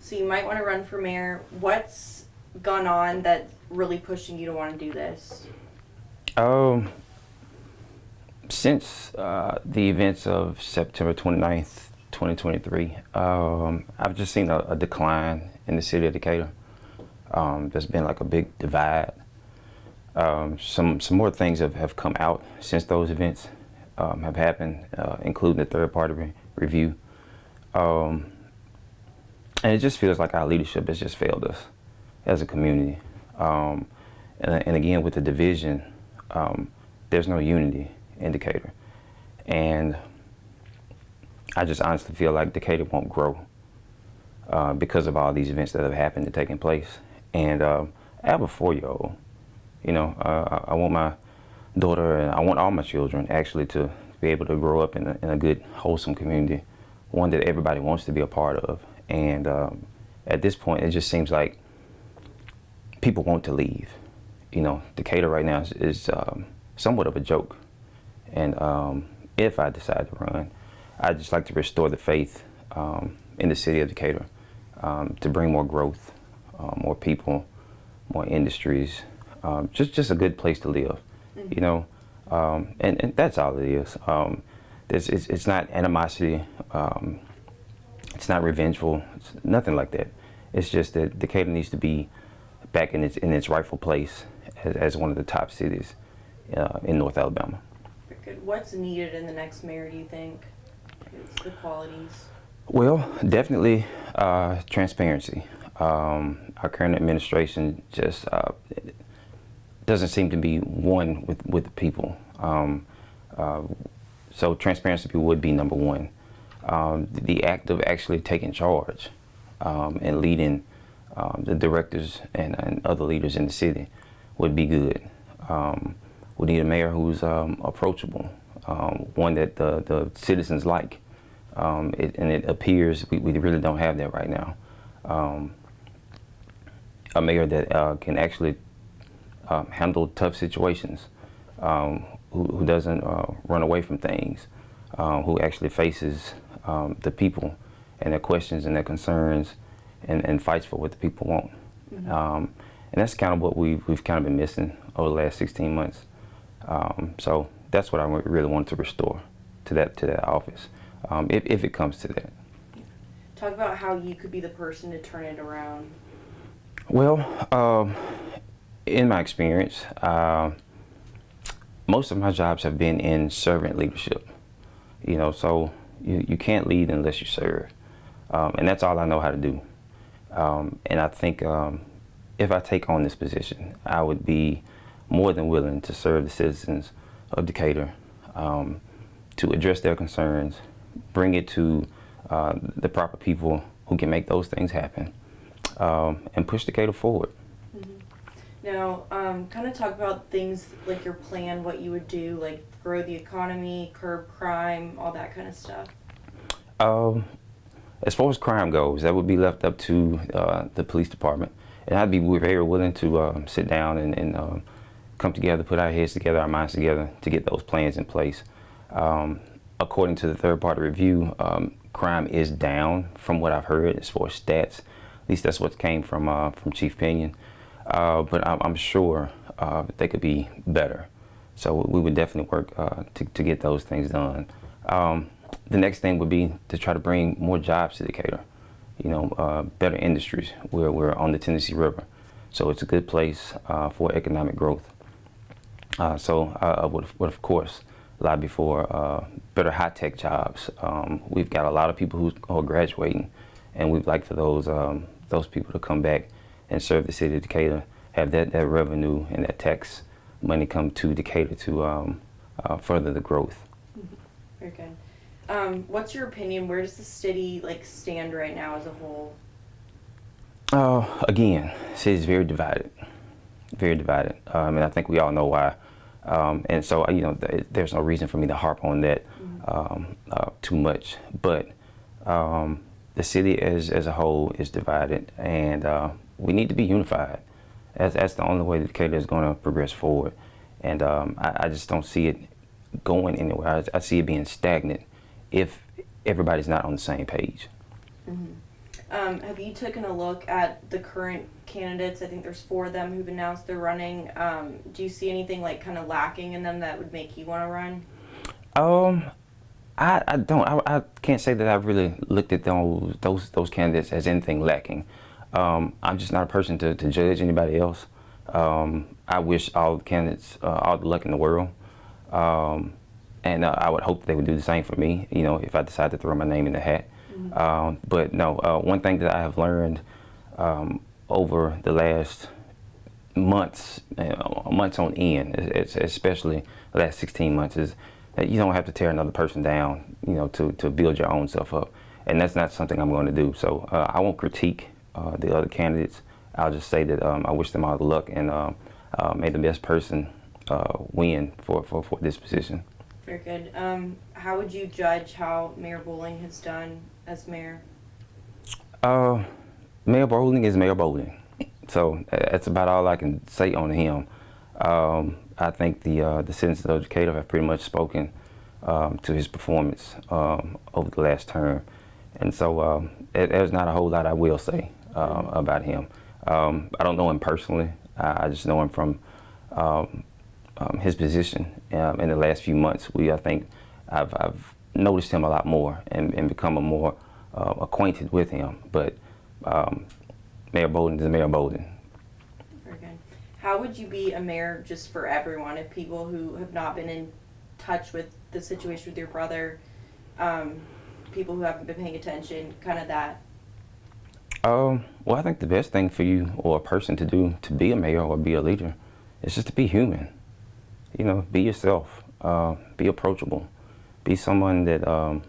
So you might want to run for mayor. What's gone on that's really pushing you to want to do this? Um, since the events of September 29th, 2023, I've just seen a decline in the city of Decatur. There's been like a big divide. Some more things have come out since those events have happened, including the third-party review. And it just feels like our leadership has just failed us as a community. And again, with the division, there's no unity in Decatur. And I just honestly feel like Decatur won't grow because of all these events that have happened and taken place. And I have a 4-year-old. You know, I want my daughter and I want all my children actually to be able to grow up in a good, wholesome community, one that everybody wants to be a part of. And at this point, it just seems like people want to leave. You know, Decatur right now is somewhat of a joke. And if I decide to run, I'd just like to restore the faith in the city of Decatur, to bring more growth, more people, more industries, just a good place to live, you know, and that's all it is. It's not animosity, it's not revengeful, it's nothing like that. It's just that Decatur needs to be back in its rightful place as one of the top cities in North Alabama. Good. What's needed in the next mayor, do you think? It's the qualities. Well, definitely transparency. Our current administration just doesn't seem to be one with the people. So transparency would be number one. The act of actually taking charge and leading the directors and other leaders in the city would be good. We need a mayor who's approachable, one that the citizens like. And it appears we really don't have that right now. A mayor that can actually handle tough situations, who doesn't run away from things, who actually faces the people and their questions and their concerns and fights for what the people want. Mm-hmm. And that's kind of what we've kind of been missing over the last 16 months. So that's what I really want to restore to that office, if it comes to that. Talk about how you could be the person to turn it around. Well, in my experience, most of my jobs have been in servant leadership. You know, so you can't lead unless you serve, and that's all I know how to do. And I think if I take on this position, I would be more than willing to serve the citizens of Decatur, to address their concerns, bring it to the proper people who can make those things happen, and push Decatur forward. Mm-hmm. Now, kind of talk about things like your plan, what you would do, like grow the economy, curb crime, all that kind of stuff. As far as crime goes, that would be left up to the police department. And I'd be very willing to sit down and come together, put our heads together, our minds together to get those plans in place. According to the third-party review, crime is down from what I've heard as far as stats. At least that's what came from Chief Pinion. But I'm sure they could be better. So we would definitely work to get those things done. The next thing would be to try to bring more jobs to Decatur. You know, better industries. We're on the Tennessee River, so it's a good place for economic growth. So I would of course lobby for better high-tech jobs. We've got a lot of people who are graduating, and we'd like for those people to come back and serve the city of Decatur, have that revenue and that tax money come to Decatur to further the growth. Mm-hmm. Very good. What's your opinion? Where does the city stand right now as a whole? Again, the city is very divided, very divided. And I think we all know why. And so, you know, there's no reason for me to harp on that too much. But the city as a whole is divided, and we need to be unified. That's the only way that Decatur is going to progress forward. And I just don't see it going anywhere. I see it being stagnant if everybody's not on the same page. Mm-hmm. Have you taken a look at the current candidates? I think there's 4 of them who've announced they're running. Do you see anything like kind of lacking in them that would make you want to run? Um, I don't. I can't say that I've really looked at those candidates as anything lacking. I'm just not a person to judge anybody else. I wish all the candidates all the luck in the world, and I would hope they would do the same for me. You know, if I decide to throw my name in the hat. But no, one thing that I have learned over the last months, months on end, especially the last 16 months, is that you don't have to tear another person down, you know, to build your own self up. And that's not something I'm going to do. So I won't critique the other candidates. I'll just say that I wish them all the luck, and may the best person win for this position. Very good. How would you judge how Mayor Bowling has done as mayor? Mayor Bowling is Mayor Bowling. So that's about all I can say on him. I think the citizens of Decatur have pretty much spoken to his performance over the last term. And so there's not a whole lot I will say about him. I don't know him personally. I just know him from his position in the last few months. I think I've noticed him a lot more and become a more acquainted with him. But Mayor Bowden is Mayor Bowden. Very good. How would you be a mayor just for everyone, if people who have not been in touch with the situation with your brother, people who haven't been paying attention, kind of that? Well, I think the best thing for you or a person to do to be a mayor or be a leader is just to be human. You know, be yourself, be approachable, be someone that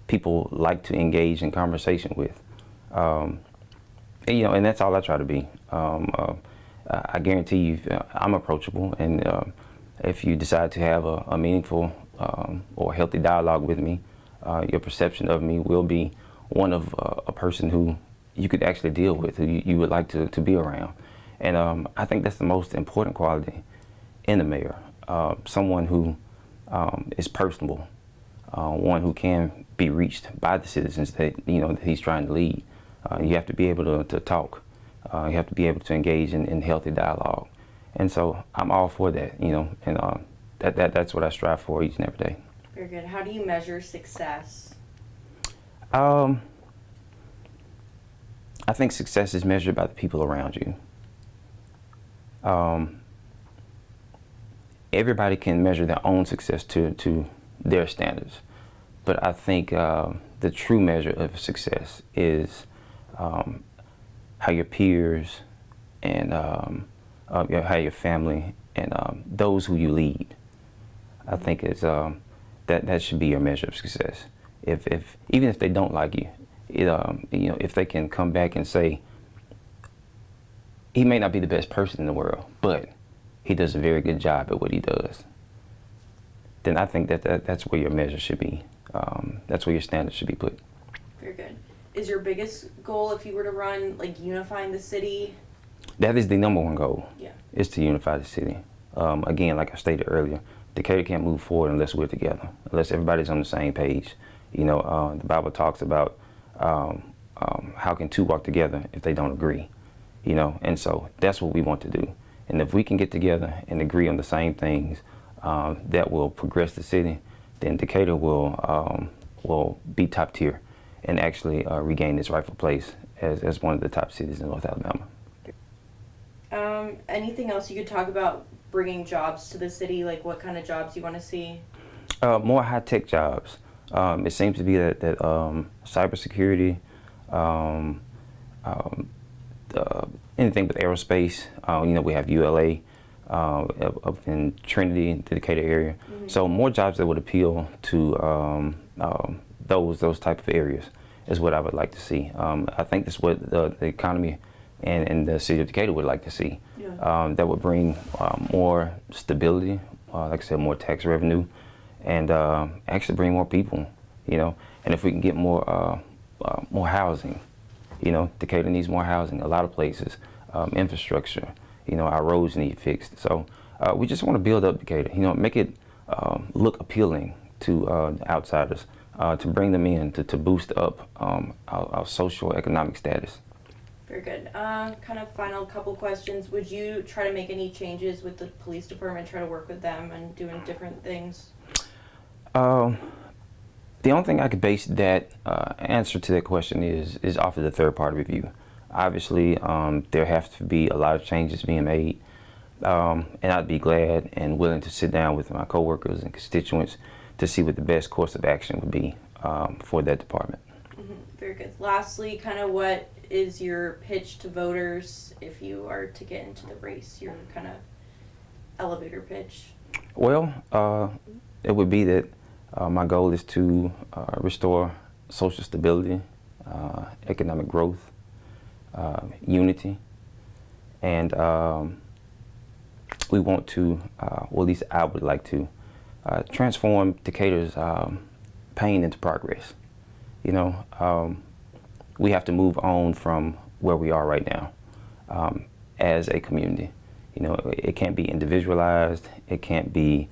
people like to engage in conversation with. And, you know, and that's all I try to be. I guarantee you, I'm approachable, and if you decide to have a meaningful or healthy dialogue with me, your perception of me will be one of a person who you could actually deal with, who you would like to be around. And I think that's the most important quality in a mayor, someone who is personable, one who can be reached by the citizens that, you know, that he's trying to lead. You have to be able to talk. You have to be able to engage in healthy dialogue. And so I'm all for that, you know, and that's what I strive for each and every day. Very good. How do you measure success? I think success is measured by the people around you. Everybody can measure their own success to their standards, but I think the true measure of success is how your peers and how your family and those who you lead. I think it's that should be your measure of success. If even if they don't like you, you know, if they can come back and say, he may not be the best person in the world, but he does a very good job at what he does, then I think that's where your measure should be. That's where your standards should be put. Very good. Is your biggest goal, if you were to run, like unifying the city? That is the number one goal. Yeah. Is to unify the city. Again, like I stated earlier, Decatur can't move forward unless we're together, unless everybody's on the same page. You know, the Bible talks about how can two walk together if they don't agree, you know, and so that's what we want to do. And if we can get together and agree on the same things that will progress the city, then Decatur will be top tier and actually regain its rightful place as one of the top cities in North Alabama. Anything else you could talk about bringing jobs to the city? Like what kind of jobs you want to see? More high-tech jobs. It seems to be that cybersecurity, anything with aerospace. You know, we have ULA up in Trinity, the Decatur area. Mm-hmm. So more jobs that would appeal to those type of areas is what I would like to see. I think that's what the economy and the city of Decatur would like to see. Yeah. That would bring more stability, like I said, more tax revenue, and actually bring more people, you know. And if we can get more housing, you know, Decatur needs more housing, a lot of places, infrastructure, you know, our roads need fixed. So we just want to build up Decatur, you know, make it look appealing to outsiders, to bring them in to boost up our social economic status. Very good. Kind of final couple questions. Would you try to make any changes with the police department, try to work with them and doing different things? The only thing I could base that answer to that question is off of the third-party review. Obviously, there have to be a lot of changes being made, and I'd be glad and willing to sit down with my coworkers and constituents to see what the best course of action would be for that department. Mm-hmm. Very good. Lastly, kind of what is your pitch to voters if you are to get into the race, your kind of elevator pitch? Well, it would be that my goal is to restore social stability, economic growth, unity, and we want to, well, at least I would like to, transform Decatur's pain into progress. You know, we have to move on from where we are right now as a community. You know, it can't be individualized. It can't be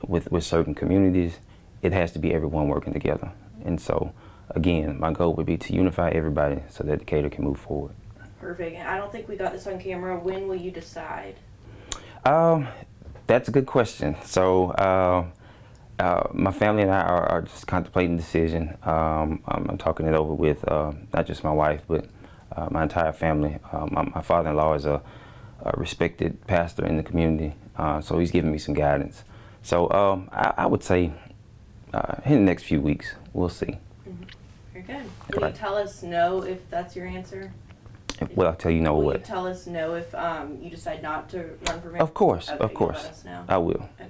with certain communities. It has to be everyone working together. And so, again, my goal would be to unify everybody so that Decatur can move forward. Perfect. And I don't think we got this on camera. When will you decide? That's a good question. So, my family and I are just contemplating the decision. I'm talking it over with not just my wife, but my entire family. My father-in-law is a respected pastor in the community, so he's giving me some guidance. So I would say in the next few weeks, we'll see. Mm-hmm. Very good. Will you tell us no if that's your answer? Well, I'll tell you no Will what. you tell us no if you decide not to run for mayor? Of course, Okay, of course. you'll let us know. I will. Okay.